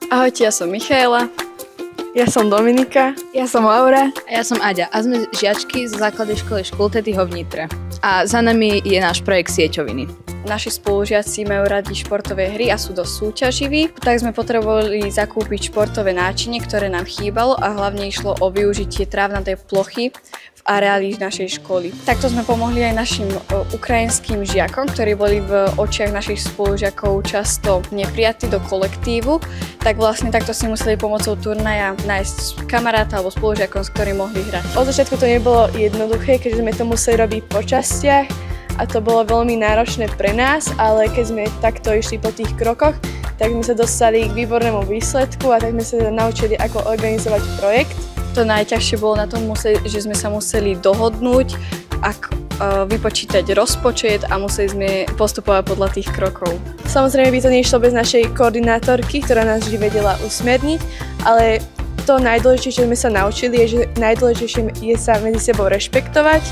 Ahojte, ja som Michaela. Ja som Dominika. Ja som Laura. A ja som Aďa. A sme žiačky z základnej školy Škultetyho v Nitre. A za nami je náš projekt Sieťoviny. Naši spolužiaci majú radi športové hry a sú dosť súťaživí, tak sme potrebovali zakúpiť športové náčinie, ktoré nám chýbalo a hlavne išlo o využitie trávnatej plochy v areáli našej školy. Takto sme pomohli aj našim ukrajinským žiakom, ktorí boli v očiach našich spolužiakov často neprijatí do kolektívu, tak vlastne takto si museli pomocou turnaja nájsť kamaráta alebo spolužiakom, s ktorým mohli hrať. Od začiatku to nebolo jednoduché, keďže sme to museli robiť po častiach a to bolo veľmi náročné pre nás, ale keď sme takto išli po tých krokoch, tak sme sa dostali k výbornému výsledku a tak sme sa naučili, ako organizovať projekt. To najťažšie bolo na tom, že sme sa museli dohodnúť, vypočítať rozpočet a museli sme postupovať podľa tých krokov. Samozrejme by to nešlo bez našej koordinátorky, ktorá nás vždy vedela usmerniť, ale to najdôležitejšie, čo sme sa naučili, je, že najdôležitejšie je sa medzi sebou rešpektovať,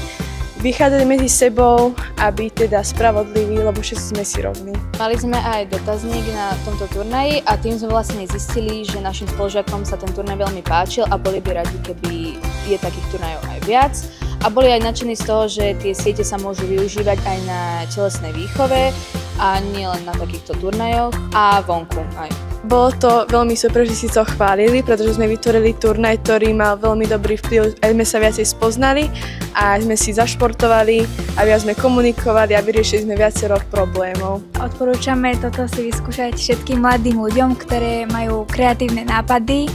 vychádzali medzi sebou a byť teda spravodliví, lebo všetci sme si rovní. Mali sme aj dotazník na tomto turnaji a tým sme vlastne zistili, že našim spolužiakom sa ten turnaj veľmi páčil a boli by radi, keby je takých turnajov aj viac. A boli aj nadšení z toho, že tie siete sa môžu využívať aj na telesnej výchove a nie len na takýchto turnajoch a vonku aj. Bolo to veľmi super, že si to chválili, pretože sme vytvorili turnaj, ktorý mal veľmi dobrý vplyv, aj sme sa viacej spoznali a sme si zašportovali a viac sme komunikovali a vyriešili sme viacero problémov. Odporúčame toto si vyskúšať všetkým mladým ľuďom, ktoré majú kreatívne nápady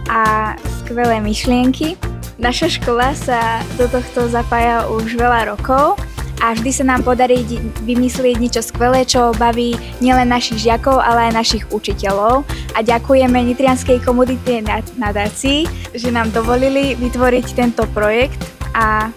a skvelé myšlienky. Naša škola sa do tohto zapája už veľa rokov a vždy sa nám podarí vymyslieť niečo skvelé, čo baví nielen našich žiakov, ale aj našich učiteľov. A ďakujeme Nitrianskej komunitnej nadácii, že nám dovolili vytvoriť tento projekt a